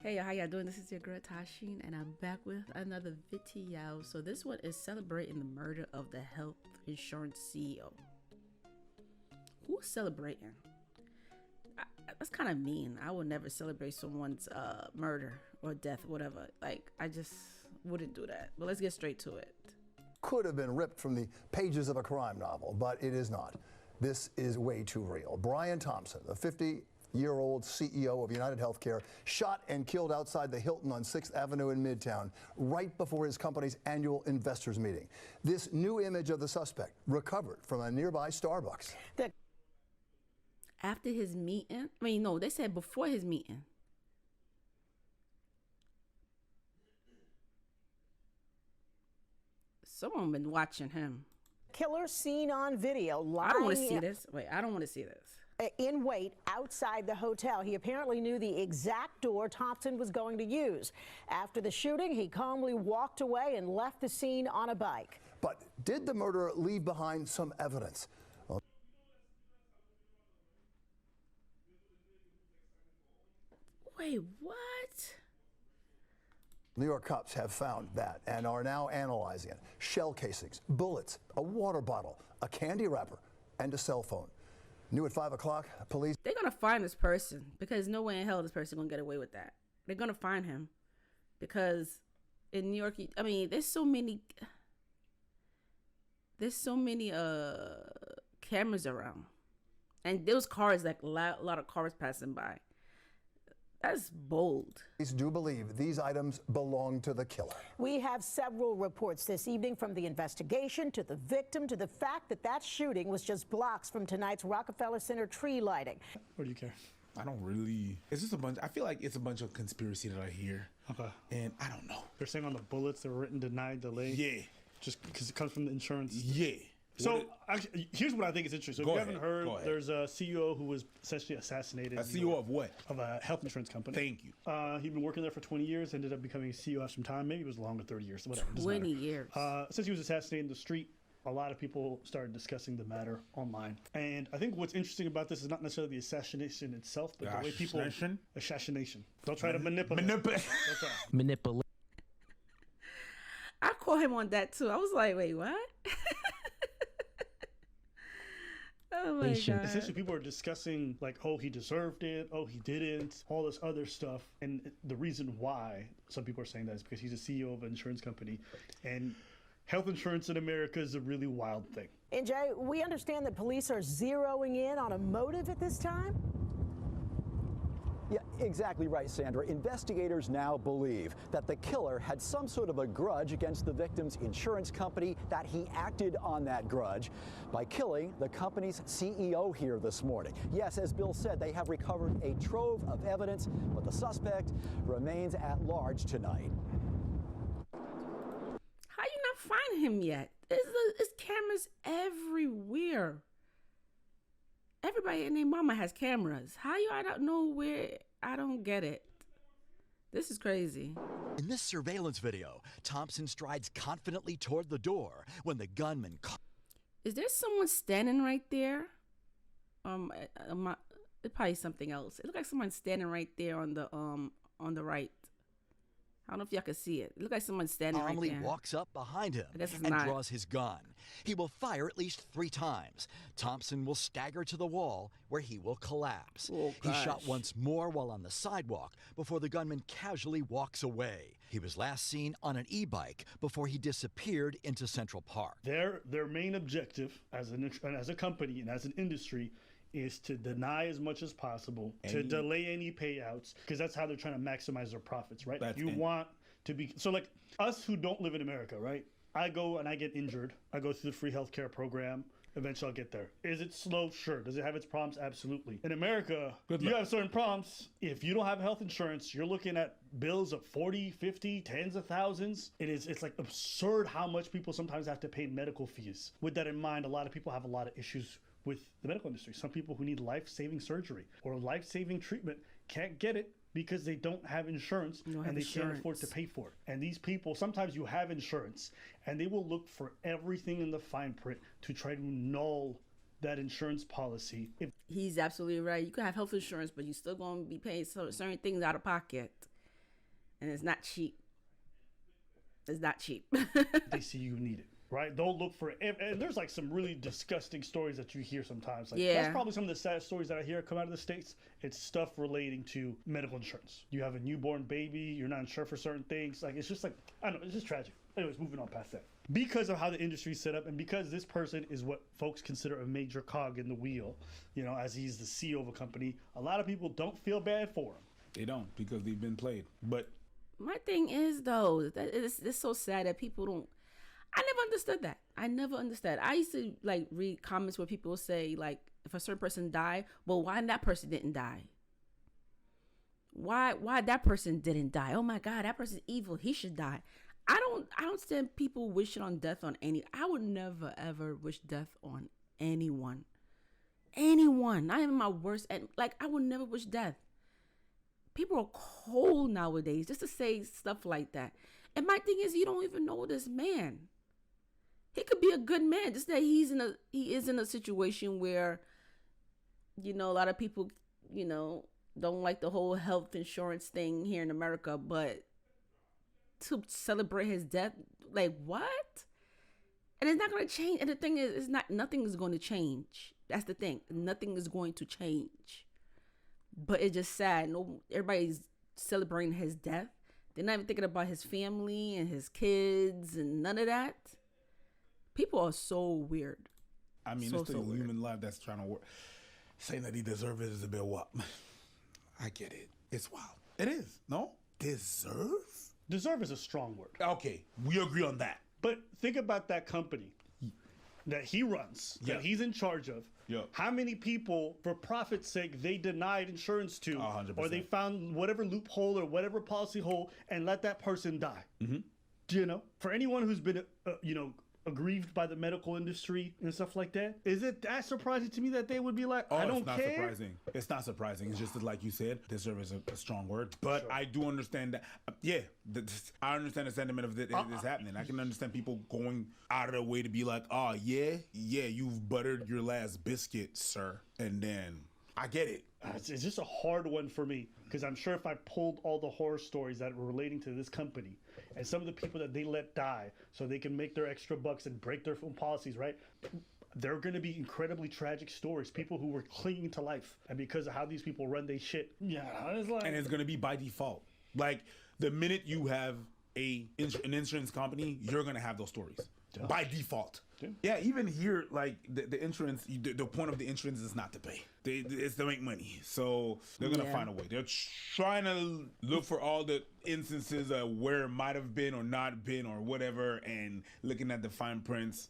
Hey, how y'all doing? This is your girl Tysheenorane, and I'm back with another video. So this one is celebrating the murder of the health insurance CEO. Who's celebrating? That's kind of mean. I would never celebrate someone's murder or death, whatever. Like, I just wouldn't do that. But let's get straight to it. Could have been ripped from the pages of a crime novel, but it is not. This is way too real. Brian Thompson, the 50-year-old CEO of United Healthcare, shot and killed outside the Hilton on 6th Avenue in Midtown right before his company's annual investors meeting. This new image of the suspect recovered from a nearby Starbucks. After his meeting? I mean, no, they said before his meeting. Someone been watching him. Killer seen on video lying. I don't want to see this. Wait, I don't want to see this. In wait outside the hotel. He apparently knew the exact door Thompson was going to use. After the shooting, he calmly walked away and left the scene on a bike. But did the murderer leave behind some evidence? Well, Wait, what? New York cops have found that and are now analyzing it. Shell casings, bullets, a water bottle, a candy wrapper, and a cell phone. New at 5 o'clock, police. They're going to find this person because no way in hell this person going to get away with that. They're going to find him because in New York, I mean, there's so many cameras around. And those cars, like a lot of cars passing by. That's bold. Police do believe these items belong to the killer. We have several reports this evening, from the investigation to the victim to the fact that that shooting was just blocks from tonight's Rockefeller Center tree lighting. What do you care? I don't really. It's just a bunch. I feel like it's a bunch of conspiracy that I hear. Okay. And I don't know. They're saying on the bullets they were written denied delay. Yeah. Just because it comes from the insurance. Yeah. So actually, here's what I think is interesting. So if you haven't heard, Go ahead. there's a CEO who was essentially assassinated. A CEO of what? Of a health insurance company. Thank you. He'd been working there for 20 years, ended up becoming CEO after some time. Maybe it was longer, 30 years, whatever. 20 years. Since he was assassinated in the street, a lot of people started discussing the matter online. And I think what's interesting about this is not necessarily the assassination itself, but the way people... Assassination? Don't try to manipulate. Manipulate. I caught him on that too. I was like, wait, what? Oh my God. Essentially, people are discussing like, oh, he deserved it, oh, he didn't, all this other stuff. And the reason why some people are saying that is because he's a CEO of an insurance company. And health insurance in America is a really wild thing. And Jay, we understand that police are zeroing in on a motive at this time? Yeah, exactly right, Sandra. Investigators now believe that the killer had some sort of a grudge against the victim's insurance company, that he acted on that grudge by killing the company's CEO here this morning. Yes, as Bill said, they have recovered a trove of evidence, but the suspect remains at large tonight. How you not find him yet? There's cameras everywhere. Everybody and their mama has cameras. How you I don't know where? I don't get it. This is crazy. In this surveillance video, Thompson strides confidently toward the door when the gunman... Is there someone standing right there? It's probably something else. It looks like someone standing right there on the right. I don't know if y'all can see it. It looks like someone's standing right there. Calmly walks up behind him and not. draws his gun. He will fire at least 3 times. Thompson will stagger to the wall where he will collapse. Oh, he shot once more while on the sidewalk before the gunman casually walks away. He was last seen on an e-bike before he disappeared into Central Park. Their main objective as a company and as an industry is to deny as much as possible, to delay any payouts, because that's how they're trying to maximize their profits, right? You want to be... So like us who don't live in America, right? I go and I get injured. I go through the free healthcare program. Eventually I'll get there. Is it slow? Sure. Does it have its problems? Absolutely. In America, you have certain problems. If you don't have health insurance, you're looking at bills of 40, 50, tens of thousands. It's like absurd how much people sometimes have to pay medical fees. With that in mind, a lot of people have a lot of issues with the medical industry. Some people who need life-saving surgery or life-saving treatment can't get it because they don't have insurance and they can't afford to pay for it. And these people, sometimes you have insurance and they will look for everything in the fine print to try to null that insurance policy. He's absolutely right. You can have health insurance, but you're still going to be paying certain things out of pocket. and it's not cheap. It's not cheap. They see you need it, right? They'll look for it. And there's like some really disgusting stories that you hear sometimes. Like, that's probably some of the saddest stories that I hear come out of the States. It's stuff relating to medical insurance. You have a newborn baby, you're not insured for certain things. Like, it's just like, I don't know, it's just tragic. Anyways, moving on past that. Because of how the industry's set up, and because this person is what folks consider a major cog in the wheel, you know, as he's the CEO of a company, a lot of people don't feel bad for him. They don't, because they've been played. But my thing is, though, that it's so sad that people don't. I never understood that. I never understood. I used to like read comments where people say, like, if a certain person died, well, why that person didn't die? Why that person didn't die? Oh my God, that person's evil. He should die. I don't understand people wishing on death on any. I would never ever wish death on anyone. Anyone. Not even my worst. Like, I would never wish death. People are cold nowadays just to say stuff like that. And my thing is, you don't even know this man. He could be a good man, just that he is in a situation where, you know, a lot of people, you know, don't like the whole health insurance thing here in America, but to celebrate his death, like, what? And it's not going to change. And the thing is, nothing is going to change. That's the thing. Nothing is going to change. But it's just sad. Everybody's celebrating his death. They're not even thinking about his family and his kids and none of that. People are so weird. I mean, it's still a human life that's trying to work. Saying that he deserves it is a bit wild. I get it. It's wild. It is. No? Deserve? Deserve is a strong word. Okay, we agree on that. But think about that company that he runs, that he's in charge of. Yeah. How many people, for profit's sake, they denied insurance to, 100%. or they found whatever loophole or whatever policy hole and let that person die? Mm-hmm. Do you know? For anyone who's been, aggrieved by the medical industry and stuff like that, is it that surprising to me that they would be like, I don't care? It's not surprising. It's not surprising. It's just that, like you said, deserve is a strong word. But sure. I do understand that. I understand the sentiment of this happening. I can understand people going out of their way to be like, oh, yeah, you've buttered your last biscuit, sir. And then I get it. It's just a hard one for me, because I'm sure if I pulled all the horror stories that were relating to this company and some of the people that they let die so they can make their extra bucks and break their own policies, right? They're going to be incredibly tragic stories. People who were clinging to life, and because of how these people run their shit. Yeah, it's like, and it's going to be by default. Like, the minute you have an insurance company, you're going to have those stories by default. Yeah, even here, like the insurance, the point of the insurance is not to pay. It's to make money. So they're going to find a way. They're trying to look for all the instances of where it might have been or not been or whatever, and looking at the fine prints.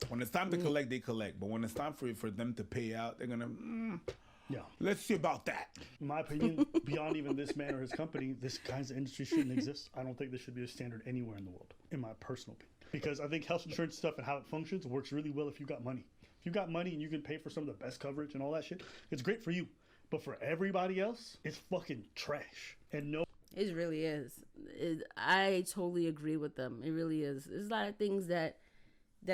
When it's time to collect, they collect. But when it's time for them to pay out, they're going to, let's see about that. In my opinion, beyond even this man or his company, this kinds of industry shouldn't exist. I don't think this should be a standard anywhere in the world, in my personal opinion. Because I think health insurance stuff and how it functions works really well if you got money. If you got money and you can pay for some of the best coverage and all that shit, it's great for you. But for everybody else, it's fucking trash. And no, it really is. I totally agree with them. It really is. There's a lot of things that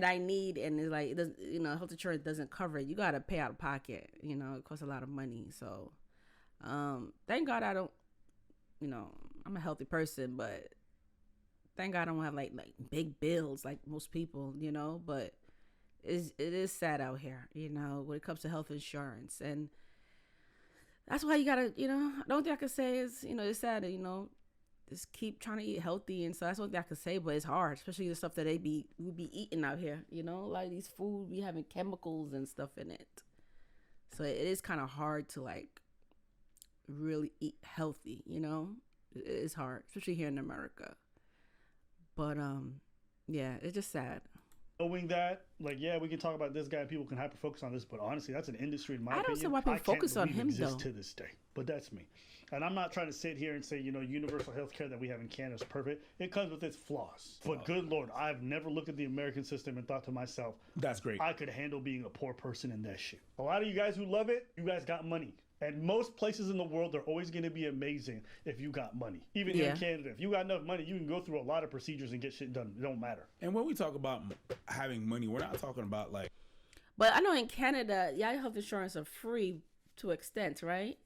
I need, and it's like, it doesn't, health insurance doesn't cover it. You got to pay out of pocket. It costs a lot of money. So, thank God I don't. I'm a healthy person, but thank God I don't have like big bills like most people. But it is sad out here. When it comes to health insurance, and that's why you gotta. The only thing I can say is, it's sad. Just keep trying to eat healthy, and so that's one thing I could say, but it's hard, especially the stuff that we be eating out here. A lot of these food be having chemicals and stuff in it, so it is kind of hard to like really eat healthy. It is hard, especially here in America. But it's just sad. Knowing that, like, we can talk about this guy and people can hyper focus on this, but honestly, that's an industry in my opinion. I don't see why people focus on him though. To this day, but that's me. And I'm not trying to sit here and say, universal health care that we have in Canada is perfect. It comes with its flaws. But good Lord, I've never looked at the American system and thought to myself, that's great. I could handle being a poor person in that shit. A lot of you guys who love it, you guys got money. And most places in the world are always going to be amazing if you got money. Even here in Canada, if you got enough money, you can go through a lot of procedures and get shit done. It don't matter. And when we talk about having money, we're not talking about like... But I know in Canada, health insurance are free to extent, right?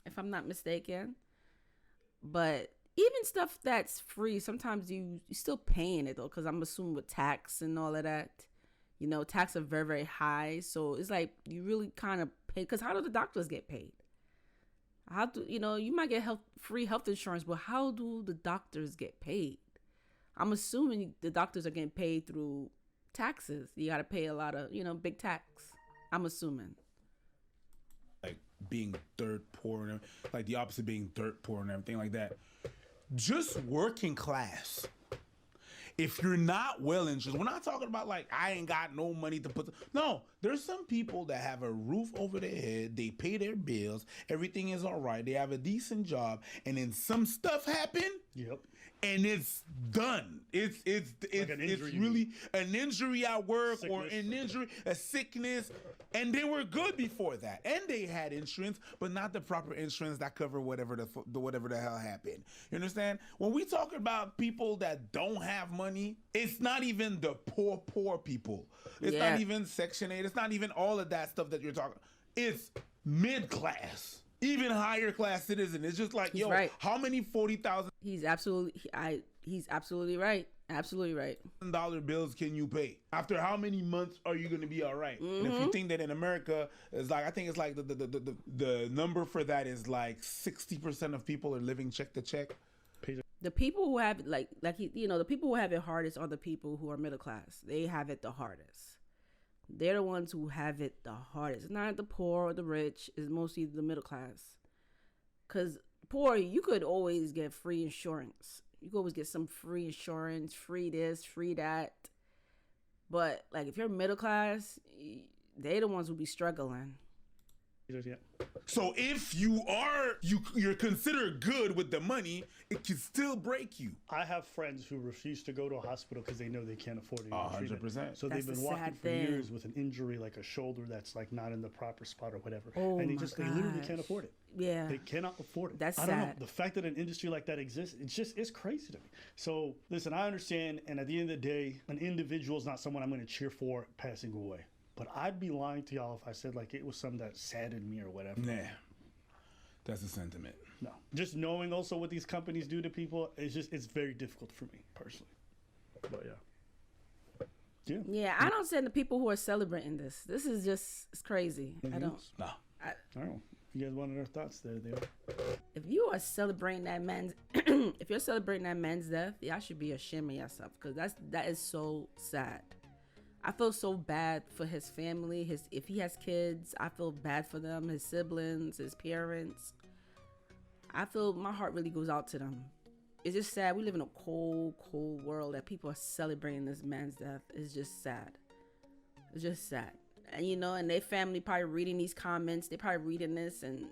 If I'm not mistaken. But even stuff that's free, sometimes you still paying it though, because I'm assuming with tax and all of that, tax are very, very high. So it's like you really kind of pay, because how do the doctors get paid? How do you might get free health insurance, but how do the doctors get paid? I'm assuming the doctors are getting paid through taxes. You got to pay a lot of big tax. I'm assuming. Like being dirt poor and like the opposite being dirt poor and everything like that. Just working class. If you're not well insured, we're not talking about like I ain't got no money to put. No, there's some people that have a roof over their head. They pay their bills. Everything is all right. They have a decent job, and then some stuff happen. Yep. And it's done. It's like it's really an injury at work or an injury, a sickness, and they were good before that, and they had insurance, but not the proper insurance that cover whatever the hell happened. You understand? When we talk about people that don't have money, it's not even the poor people. It's not even Section 8. It's not even all of that stuff that you're talking. It's mid class. Even higher class citizen. It's just like, right. How many 40,000? He's absolutely right. Absolutely right. $1,000 bills can you pay? After how many months are you going to be all right? Mm-hmm. And if you think that in America is like, I think it's like the number for that is like 60% of people are living check to check. The people who have the people who have it hardest are the people who are middle class. They have it the hardest. They're the ones who have it the hardest. It's not the poor or the rich. It's mostly the middle class. Because poor, you could always get free insurance. You could always get some free insurance, free this, free that. But like if you're middle class, they're the ones who be struggling. Yeah. So if you're considered good with the money, it can still break you. I have friends who refuse to go to a hospital because they know they can't afford it. 100%. So That's they've been the walking sad for thing. years with an injury like a shoulder that's like not in the proper spot or whatever. Oh and they my literally can't gosh. afford it. Yeah. They cannot afford it. That's I don't know. sad. The fact that an industry like that exists, it's crazy to me. So listen, I understand, and at the end of the day, an individual is not someone I'm going to cheer for passing away. But I'd be lying to y'all if I said like it was something that saddened me or whatever. Nah. That's the sentiment. No. Just knowing also what these companies do to people, it's very difficult for me personally. But yeah. Yeah, I don't understand the people who are celebrating this. This is it's crazy. I don't. No. I don't know. If you guys wanted our thoughts there. If you are celebrating that man's, if you're celebrating that man's death, y'all should be ashamed of yourself because that is so sad. I feel so bad for his family. If he has kids, I feel bad for them. His siblings, his parents. I feel my heart really goes out to them. It's just sad. We live in a cold, cold world that people are celebrating this man's death. It's just sad. It's just sad. And and their family probably reading these comments. They probably reading this, and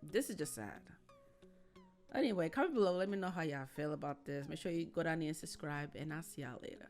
this is just sad. Anyway, comment below. Let me know how y'all feel about this. Make sure you go down there and subscribe, and I'll see y'all later.